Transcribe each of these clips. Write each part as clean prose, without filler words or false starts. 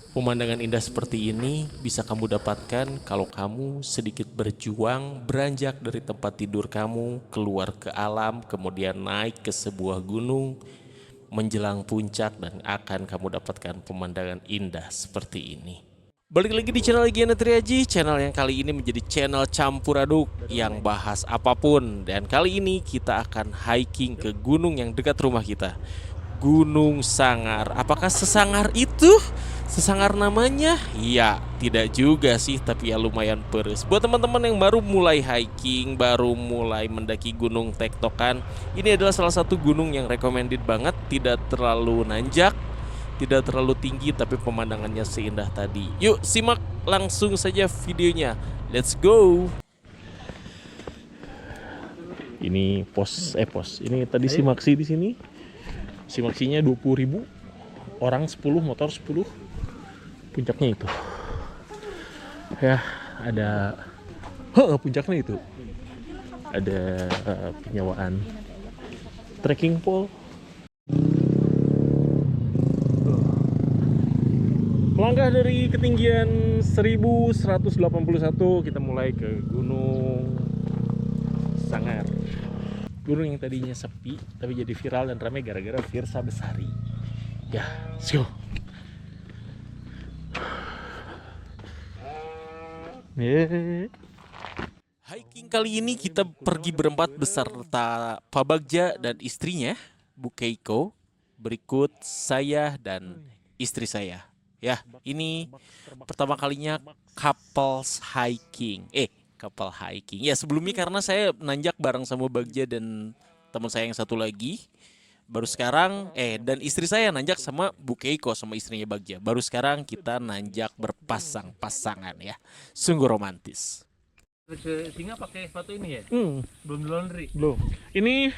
Pemandangan indah seperti ini bisa kamu dapatkan kalau kamu sedikit berjuang beranjak dari tempat tidur kamu, keluar ke alam, kemudian naik ke sebuah gunung, menjelang puncak dan akan kamu dapatkan pemandangan indah seperti ini. Balik lagi di channel Giana Triaji, channel yang kali ini menjadi channel campur aduk yang bahas apapun. Dan kali ini kita akan hiking ke gunung yang dekat rumah kita, Gunung Sangar. Apakah sesangar itu? Sesangar namanya? Ya, tidak juga sih, tapi ya lumayan peres. Buat teman-teman yang baru mulai hiking, baru mulai mendaki gunung tektokan, ini adalah salah satu gunung yang recommended banget. Tidak terlalu nanjak, tidak terlalu tinggi, tapi pemandangannya seindah tadi. Yuk, simak langsung saja videonya. Let's go! Ini pos. Ini tadi simaksi di sini. Simaksinya 20.000, orang 10, motor 10. Puncaknya itu. Ya, ada puncaknya itu. Ada penyewaan trekking pole. Melangkah dari ketinggian 1181 kita mulai ke Gunung Sangar. Gunung yang tadinya sepi tapi jadi viral dan ramai gara-gara Virsa Besari. Ya, let's go. Hiking kali ini kita pergi berempat beserta Pak Bagja dan istrinya, Bu Keiko. Berikut saya dan istri saya. Ya, ini pertama kalinya couples hiking. Couple hiking. Ya, sebelumnya karena saya nanjak bareng sama Bagja dan teman saya yang satu lagi. Baru sekarang, dan istri saya nanjak sama Bu Keiko sama istrinya Bagja. Baru sekarang kita nanjak berpasang-pasangan ya. Sungguh romantis. Ke singa pakai sepatu ini ya? Belum di laundry? Belum. Ini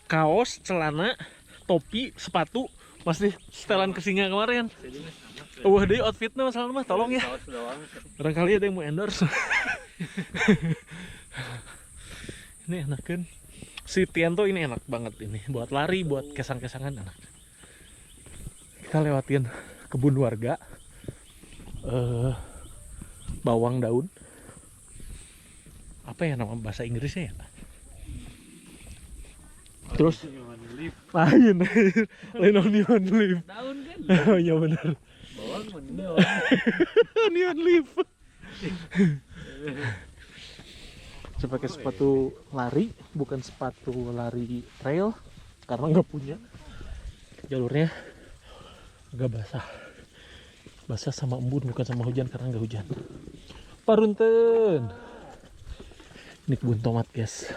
kaos, celana, topi, sepatu masih setelan ke singa kemarin. Wah, deh outfitnya masalah mah tolong ya. Barangkali ada yang mau endorse. Ini enak kan? Si Tianto ini enak banget ini buat lari, buat kesang-kesangan enak. Kita lewatin kebun warga, bawang daun. Apa ya nama bahasa Inggrisnya ya? Terus lain onion leaf. Daun kan? Oh iya benar. Bawang Onion leaf. Saya pakai sepatu lari, bukan sepatu lari trail karena nggak punya. Jalurnya agak basah sama embun, bukan sama hujan karena nggak hujan. Parunten. Ini kebun tomat guys.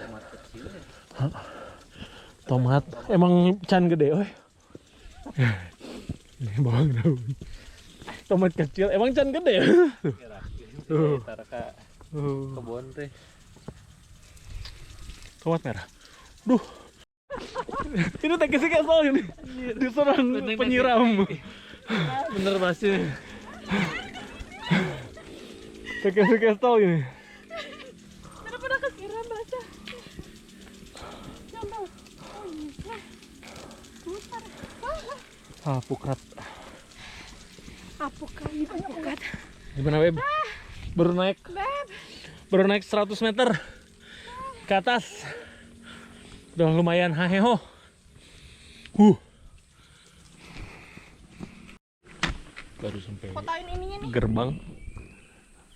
Tomat emang can gede oi. Ini bawang daun. Tomat kecil emang can gede ya. kebun teh. Tomat merah. Duh. Ini teknisnya kayak soal ini. Diserang penyiram. Bener pasti. Teknisnya kayak soal ini. Kenapa kesiram baca? Contoh. Pukat. Apukat. Gimana Beb? Baru naik 100 meter ke atas. Udah lumayan haheho. Baru sampai Fotoin ininya nih. gerbang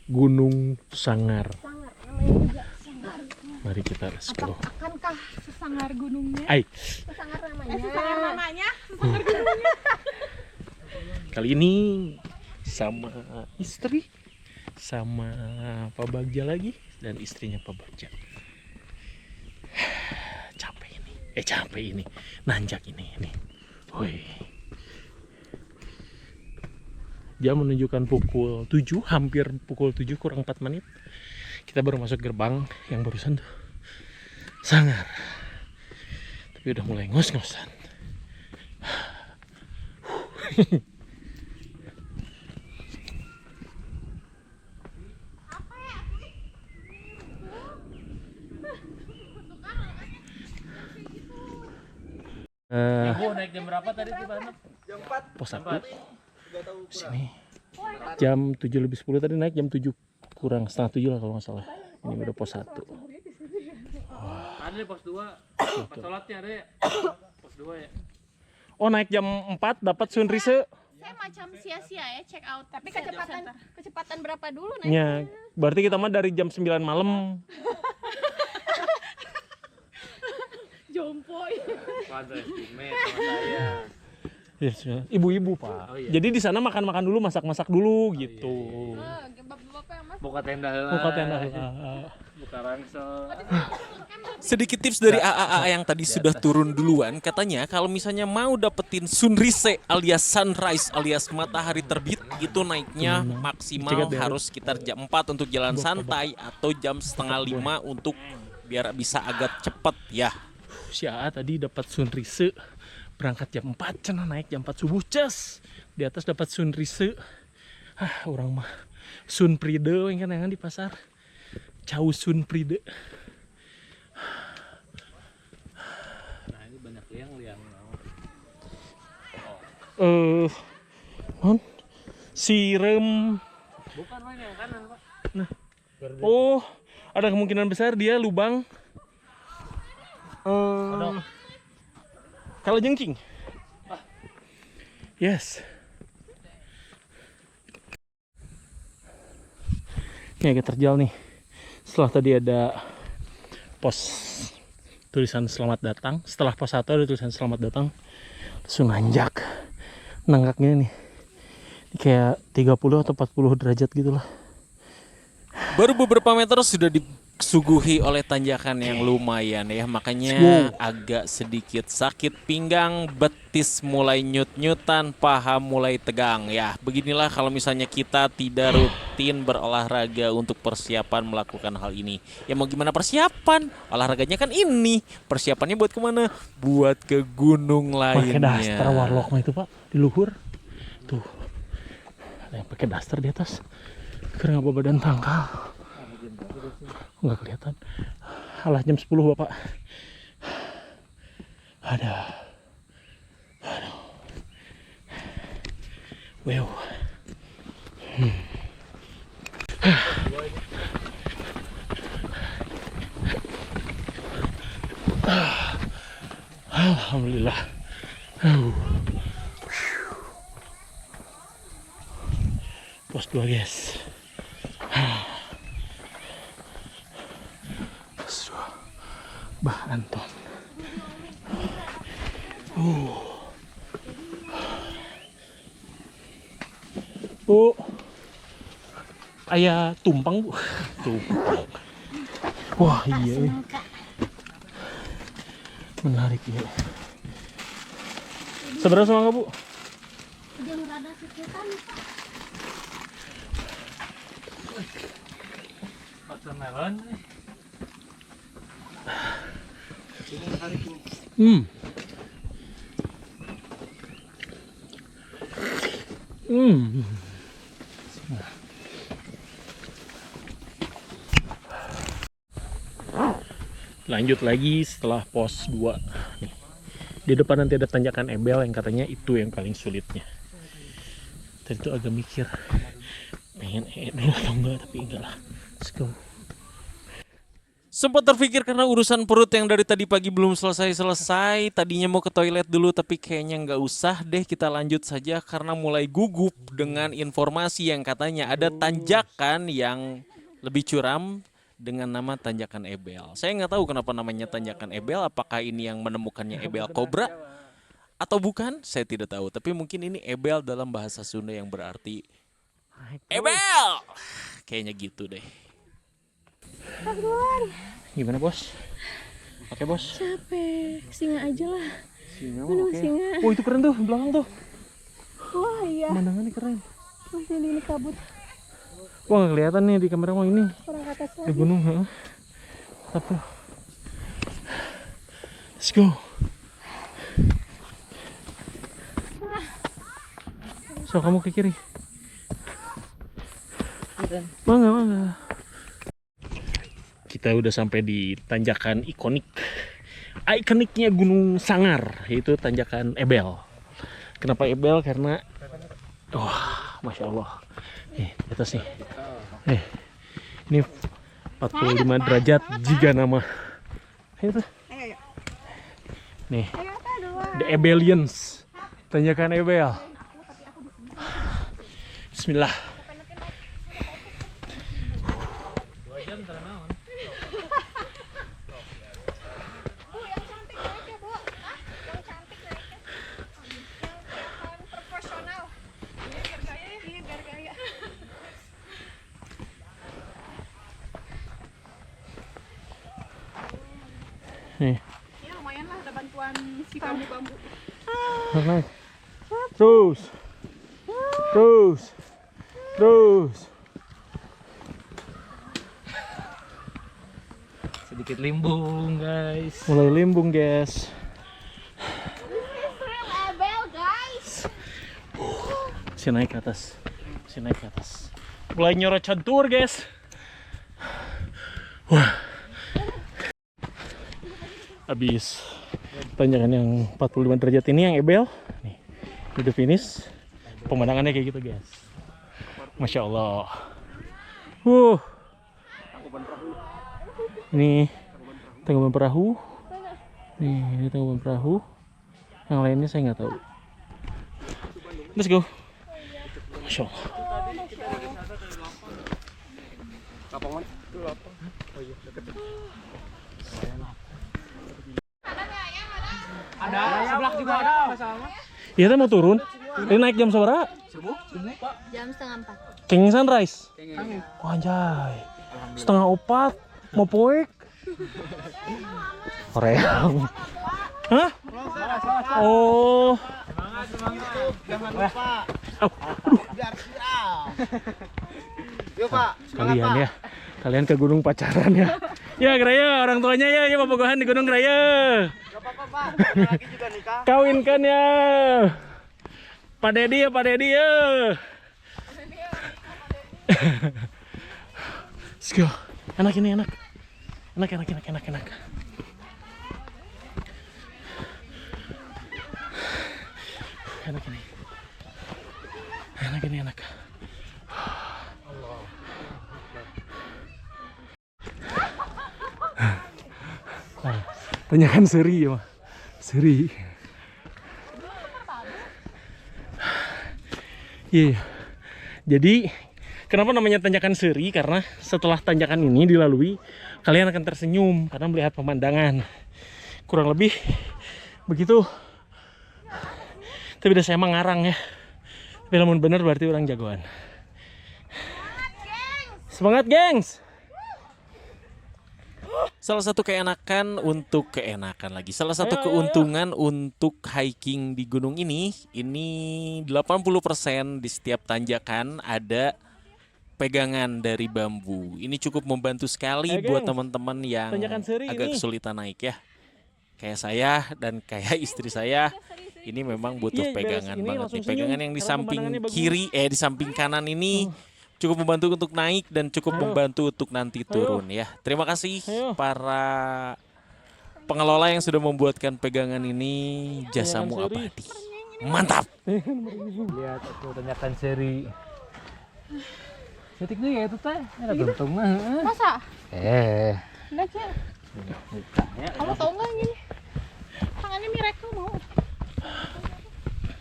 Gunung Sangar. Sangar, namanya juga sangar. Mari kita let's go. Akankah sesangar gunungnya? Ai, Sesangar namanya. kali ini sama istri, sama Pak Bagja lagi dan istrinya Pak Bagja. Capek ini, nanjak ini. Woi. Jam menunjukkan pukul 7, hampir pukul 7 kurang 4 menit. Kita baru masuk gerbang yang barusan tuh. Sangar. Tapi udah mulai ngos-ngosan. Ibu naik jam berapa tadi tuh Pak? Pos 1 sini Jam 7:10 tadi naik jam 7 kurang setengah 7 lah kalau nggak salah. Ini udah pos 1. Ada di pos 2. Pas sholatnya ada ya. Pos 2 ya. Oh, naik jam 4 dapat sunrise. Saya macam sia-sia ya check out. Tapi kecepatan berapa dulu naik? Ya, berarti kita mah dari jam 9 malam. Jompoy. Underestimate sama saya. Yes, ibu-ibu, Pak. Oh, iya. Jadi di sana makan-makan dulu, masak-masak dulu gitu. Bapak-bapak yang mas. Buka tenda lah. Buka tenda. Buka rangsel. Sedikit tips dari AAA yang tadi sudah turun duluan, katanya kalau misalnya mau dapetin sunrise alias sunrise alias matahari terbit, itu naiknya maksimal harus sekitar jam 4 untuk jalan santai atau jam 4:30 untuk biar bisa agak cepet ya. Si AA tadi dapat sunrise, berangkat jam 4, cenah naik jam 4 subuh, ces. Di atas dapat sunrise. Orang mah sunpride yang kan di pasar. Cau sunpride. Nah, ini banyak liang. Non sirem. Bukan Pak, yang kanan, Pak. Nah. Oh, ada kemungkinan besar dia lubang. Kalau jengking. Yes. Ini agak terjal nih. Setelah tadi ada pos tulisan selamat datang. Setelah pos 1 ada tulisan selamat datang. Langsung nanjak. Nanggaknya nih. Ini kayak 30 atau 40 derajat gitu lah. Baru beberapa meter sudah disuguhi oleh tanjakan yang lumayan ya, makanya agak sedikit sakit pinggang, betis mulai nyut-nyutan, paha mulai tegang ya. Beginilah kalau misalnya kita tidak rutin berolahraga untuk persiapan melakukan hal ini. Ya mau gimana persiapan? Olahraganya kan ini. Persiapannya buat kemana? Buat ke gunung Pakai lainnya. daster warlock mah itu, Pak, di luhur. Tuh. Ada yang pakai daster di atas. Keren apa badan tangkal. Nggak kelihatan. Alah jam 10 Bapak. Aduh. Wow. Alhamdulillah. Pos 2 guys. Pos 2 Bah Anton. Bu, ayah tumpang bu. Tumpang. Wah iya. Menarik ya. Seberapa semangka bu? Udah rada sekitar nih Pak. Pasar melon. Lanjut lagi setelah pos 2 nih. Di depan nanti ada tanjakan Ebel yang katanya itu yang paling sulitnya. Tadi tuh agak mikir pengen dulu atau enggak, tapi enggak lah. Let's go. Sempat terpikir karena urusan perut yang dari tadi pagi belum selesai. Tadinya mau ke toilet dulu tapi kayaknya nggak usah deh, kita lanjut saja karena mulai gugup dengan informasi yang katanya ada tanjakan yang lebih curam dengan nama Tanjakan Ebel. Saya nggak tahu kenapa namanya Tanjakan Ebel, apakah ini yang menemukannya Ebel Kobra atau bukan, saya tidak tahu. Tapi mungkin ini Ebel dalam bahasa Sunda yang berarti Ebel. Kayaknya gitu deh. Gimana bos? Oke bos. Capek, singa aja lah. Singa, Aduh, oke. singa. Oh itu keren tuh, belakang tuh. Wah iya, Pemandangannya keren. masih ini kabut. Wah nggak kelihatan nih di kamera mau ini. Orang ke atas Di lagi. gunung, heeh. Apa? Let's go. So kamu ke kiri. Mangga. Kita udah sampai di tanjakan ikoniknya Gunung Sangar, yaitu Tanjakan Ebel. Kenapa Ebel? Karena Masya Allah. Di atas nih. Ini 45 derajat jika nama. Itu. Nih. The Ebelians. Tanjakan Ebel. Bismillah. Nih. Ya lumayan lah, ada bantuan si bambu-bambu. Naik. Terus. Sedikit limbung, guys. Mulai limbung, guys. Ebel, guys. Si naik ke atas. Mulai nyorot cantur, guys. Wah. Habis tanjakan yang 45 derajat ini yang Ebel. Nih, udah finish. Pemandangannya kayak gitu, guys. Masya Allah. Ini tanggapan perahu. Ini tanggapan perahu. Yang lainnya saya nggak tahu. Let's go. Masya Allah. Ada, sebelah juga ada. Masalah. Iya, kita mau turun. Ini naik jam berapa? Jam 3:30. King Sunrise. Oh, anjay. 3:30 mau poek. Reang. Hah? Oh. Yuk Pak. Kalian ya. Kalian ke gunung pacaran ya. Ya, Graya, orang tuanya ya, bobogohan di Gunung Graya. Gak apa-apa Pak. Lagi juga nikah. Kawinkan ya. Pak Dedi ya. Let's go. Enak ini, enak. Enak. Enak. Tanyakan Seri ya, mah. Seri. Iya. Jadi kenapa namanya tanjakan Seri? Karena setelah tanjakan ini dilalui, kalian akan tersenyum karena melihat pemandangan. Kurang lebih begitu. Tapi udah saya emang ngarang ya. Tapi lamun bener berarti orang jagoan. Semangat, gengs! Salah satu Salah satu keuntungan untuk hiking di gunung ini 80% di setiap tanjakan ada pegangan dari bambu. Ini cukup membantu sekali buat teman-teman yang agak kesulitan naik ya. Kayak saya dan kayak istri saya, ini memang butuh pegangan banget nih. Pegangan yang di samping kiri, di samping kanan ini cukup membantu untuk naik dan cukup membantu untuk nanti turun ya. Terima kasih para pengelola yang sudah membuatkan pegangan ini, jasamu abadi. Mantap. Lihat aku tanyakan Seri. Setik ya itu teh. Ada bentung mah. Masa? Enggak sih. Kamu tahu nggak gini? Tangannya miracle mau.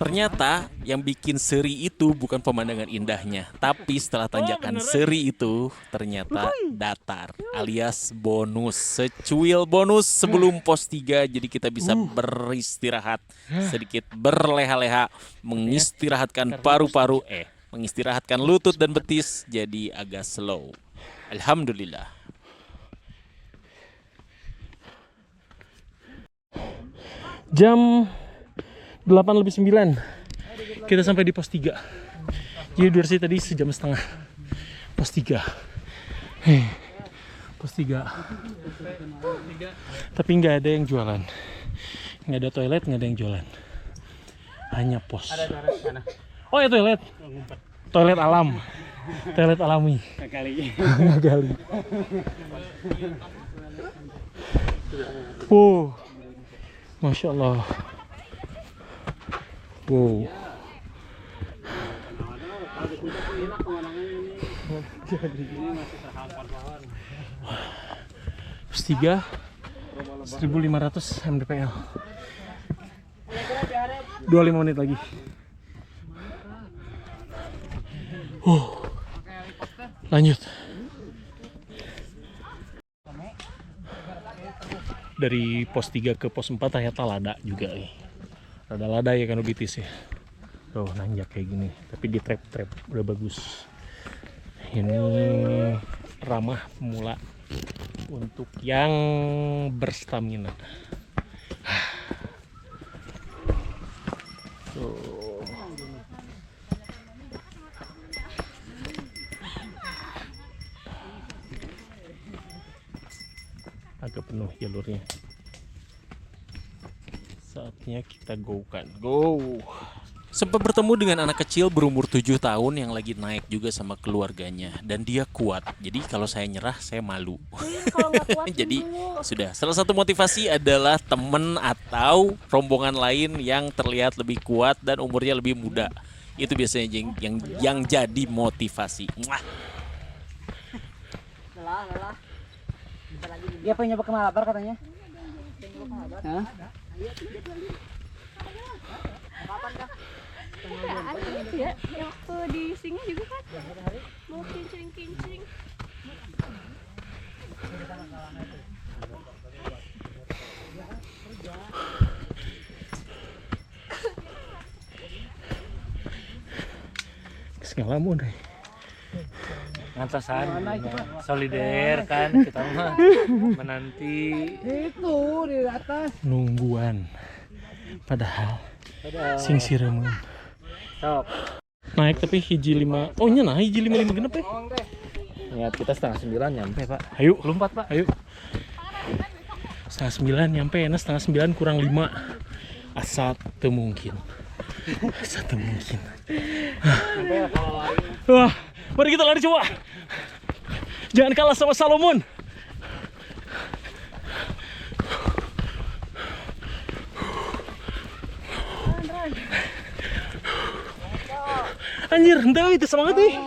Ternyata yang bikin Seri itu bukan pemandangan indahnya, tapi setelah tanjakan Seri itu ternyata datar alias bonus, secuil bonus sebelum pos 3. Jadi kita bisa beristirahat sedikit, berleha-leha, mengistirahatkan paru-paru, mengistirahatkan lutut dan betis, jadi agak slow. Alhamdulillah. Jam 8:09 kita sampai di pos 3. Jadi durasi tadi sejam setengah. Pos 3. Pos 3. Tapi nggak ada yang jualan. Nggak ada toilet, nggak ada yang jualan. Hanya pos. Oh ya, toilet. Toilet alam. Toilet alami. Gali. Masya Allah. Wow. enak pemandangannya ini. Ini masih terhampar pohon. Pos 3 1500 mdpl. 25 menit lagi. Lanjut. Dari pos 3 ke pos 4 ternyata lada juga nih. Rada lada ya Kanobitis ya. Tuh nanjak kayak gini, tapi di trap udah bagus. Ini ramah pemula untuk yang berstamina. Tuh. Agak penuh jalurnya. Saatnya kita go kan. Go. Sempat bertemu dengan anak kecil berumur 7 tahun yang lagi naik juga sama keluarganya dan dia kuat. Jadi kalau saya nyerah saya malu. Kalau nggak kuat Jadi dulu. sudah salah satu motivasi adalah temen atau rombongan lain yang terlihat lebih kuat dan umurnya lebih muda. Itu biasanya yang jadi motivasi. Mwah. Lelah. Dia pengen nyoba ke Malabar katanya. Hah? Ada itu ya, yang waktu di singa juga kan mau kincing. Ngalamun deh. Ngantasan solider kan kita mah menanti Itu di atas. Nungguan. Padahal sing siremun. sok. Naik tapi hiji 5. Oh nya nah hiji 55 genep ya. Niat kita 8:30 nyampe, Pak. Ayo, Belum 4, Pak. ayo. 8:30 nyampe, enak 8:30 kurang 5. Asa teu mungkin. Asa teu mungkin. Wah, mari kita lari coba. Jangan kalah sama Salomon. Anjir, entah itu semangat nih.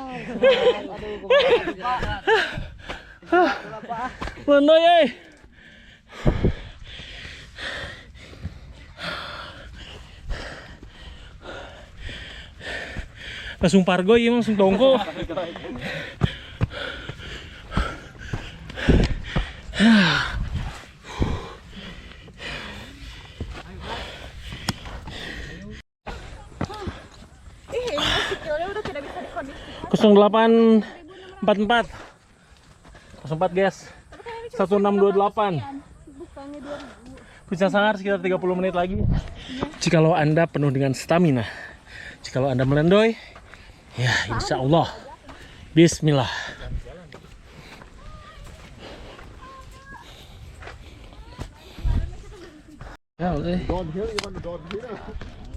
Lendoy, langsung pargo ya, langsung dongko. Skillnya udah tidak bisa dikondisikan. 0844 04 guys 1628 Bukannya 2000. Puncak Sanggar sekitar 30 menit lagi. Jikalau Anda penuh dengan stamina, jikalau Anda melendoy, ya insya Allah, bismillah. Ya udah.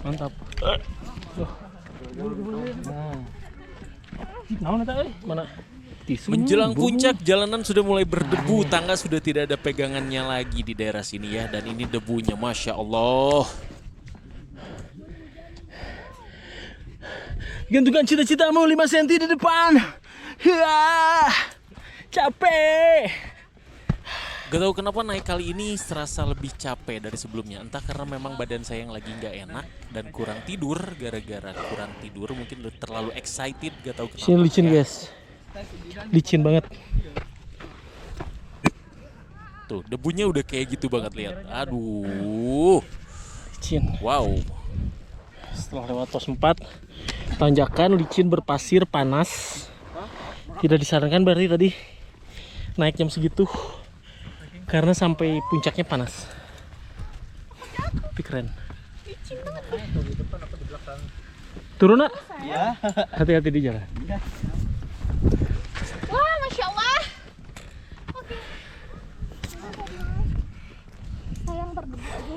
Mantap. Mana? Tisu. Menjelang puncak, jalanan sudah mulai berdebu, tangga sudah tidak ada pegangannya lagi di daerah sini ya. Dan ini debunya, Masya Allah. Gantungkan cita-citamu 5 cm di depan. Ya, capek. Gak tahu kenapa naik kali ini serasa lebih capek dari sebelumnya. Entah karena memang badan saya yang lagi nggak enak dan kurang tidur. Gara-gara kurang tidur mungkin terlalu excited, gak tahu kenapa. Sini licin guys, licin banget. Tuh debunya udah kayak gitu banget, lihat. Aduh, Licin. wow. Setelah lewat pos 4, tanjakan licin berpasir panas. Tidak disarankan berarti tadi naik jam segitu karena sampai puncaknya panas. Tapi keren. Turun nak? Hati-hati di jalan. Wah, Masya Allah. Oke. Sayang berdebu aja.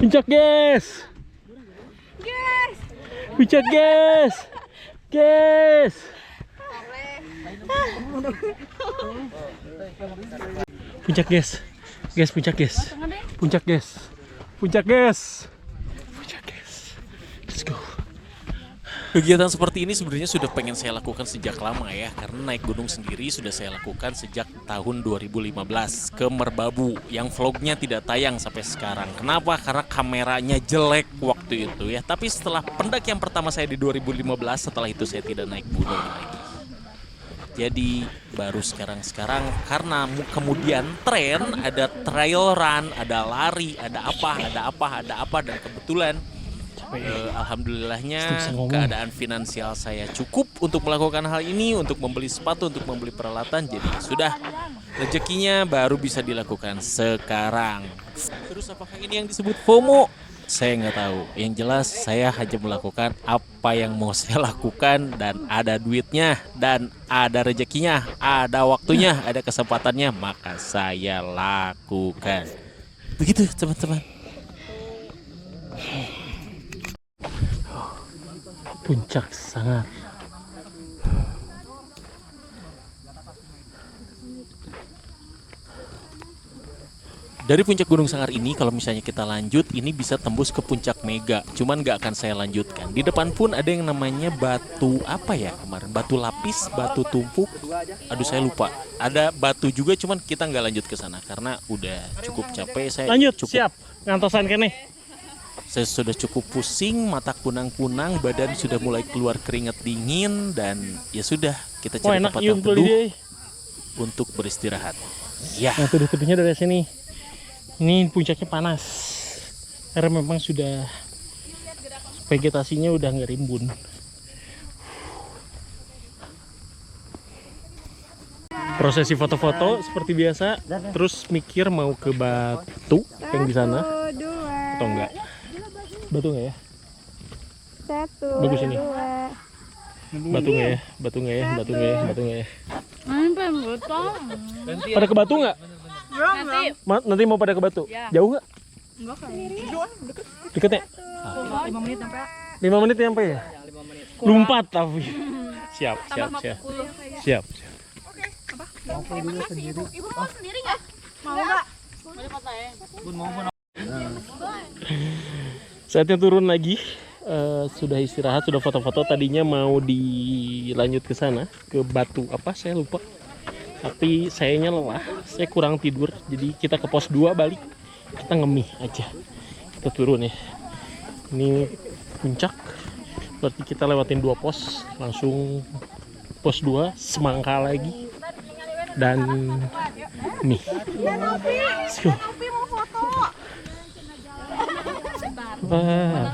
Puncak guys. Puncak guys. Guys. Puncak guys. Guys, puncak guys. Puncak guys. Puncak guys. Puncak guys. Let's go. Kegiatan seperti ini sebenarnya sudah pengen saya lakukan sejak lama ya, karena naik gunung sendiri sudah saya lakukan sejak tahun 2015 ke Merbabu yang vlognya tidak tayang sampai sekarang. Kenapa? Karena kameranya jelek waktu itu ya. Tapi setelah pendakian pertama saya di 2015, setelah itu saya tidak naik gunung lagi. Jadi baru sekarang karena kemudian tren, ada trail run, ada lari, ada apa dan kebetulan alhamdulillahnya keadaan finansial saya cukup untuk melakukan hal ini, untuk membeli sepatu, untuk membeli peralatan. Jadi sudah rezekinya baru bisa dilakukan sekarang. Terus apakah ini yang disebut FOMO? Saya nggak tahu. Yang jelas saya hanya melakukan apa yang mau saya lakukan dan ada duitnya dan ada rezekinya, ada waktunya, ada kesempatannya, maka saya lakukan. Begitu teman-teman. Puncak Sangar. Dari puncak Gunung Sangar ini kalau misalnya kita lanjut ini bisa tembus ke puncak Mega. Cuman nggak akan saya lanjutkan. Di depan pun ada yang namanya batu apa ya kemarin? Batu lapis, batu tumpuk. Aduh saya lupa. Ada batu juga cuman kita nggak lanjut ke sana karena udah cukup capek. Saya Lanjut, cukup, siap. Ngantosan kene. Saya sudah cukup pusing, mata kunang-kunang, badan sudah mulai keluar keringat dingin dan ya sudah kita Oh, cari enak tempat yang yung teduh dia. untuk beristirahat. Ya. Nah, tuduh-tuduhnya dari sini. Ini puncaknya panas. Karena memang sudah vegetasinya udah nggak rimbun. Prosesi foto-foto seperti biasa, terus mikir mau ke batu yang di sana atau enggak? Batu nggak ya? Satu, Bagus ini. dua. Batu nggak ya? Batu nggak ya? Batu nggak ya? Batu nggak ya? Pengen botol. Pada ke batu nggak? Nanti. Nanti mau pada ke batu? Jauh nggak? Enggak kan. Deket ya? 5 menit sampai. 5 menit nyampe ya? Lompat tapi. Siap. Siap. Ibu mau sendiri nggak? Mau nggak? Saatnya turun lagi. Sudah istirahat, sudah foto-foto. Tadinya mau dilanjut ke sana, ke batu apa saya lupa. Tapi sayanya lelah, saya kurang tidur. Jadi kita ke pos 2 balik. Kita ngemih aja. Kita turun ya. Ini puncak. Berarti kita lewatin 2 pos, langsung pos 2 semangka lagi dan mie. Let's go.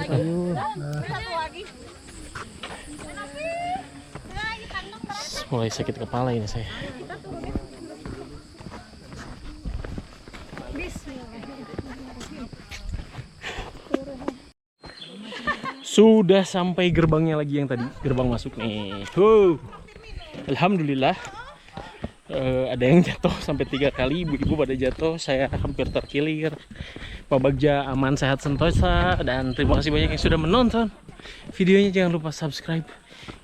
Ayo. Mulai sakit kepala ini saya. Sudah sampai gerbangnya lagi yang tadi, gerbang masuk nih. Alhamdulillah. Ada yang jatuh sampai 3 kali, ibu-ibu pada jatuh, saya hampir terkilir. Pak Bagja aman sehat sentosa, dan terima kasih banyak yang sudah menonton videonya. Jangan lupa subscribe.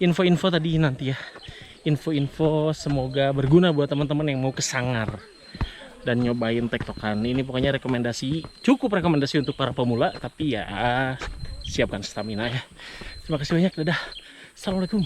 Info-info tadi nanti ya, info-info semoga berguna buat teman-teman yang mau ke Sangar dan nyobain tektokan. Ini pokoknya rekomendasi, cukup rekomendasi untuk para pemula, tapi ya siapkan stamina ya. Terima kasih banyak, dadah. Assalamualaikum.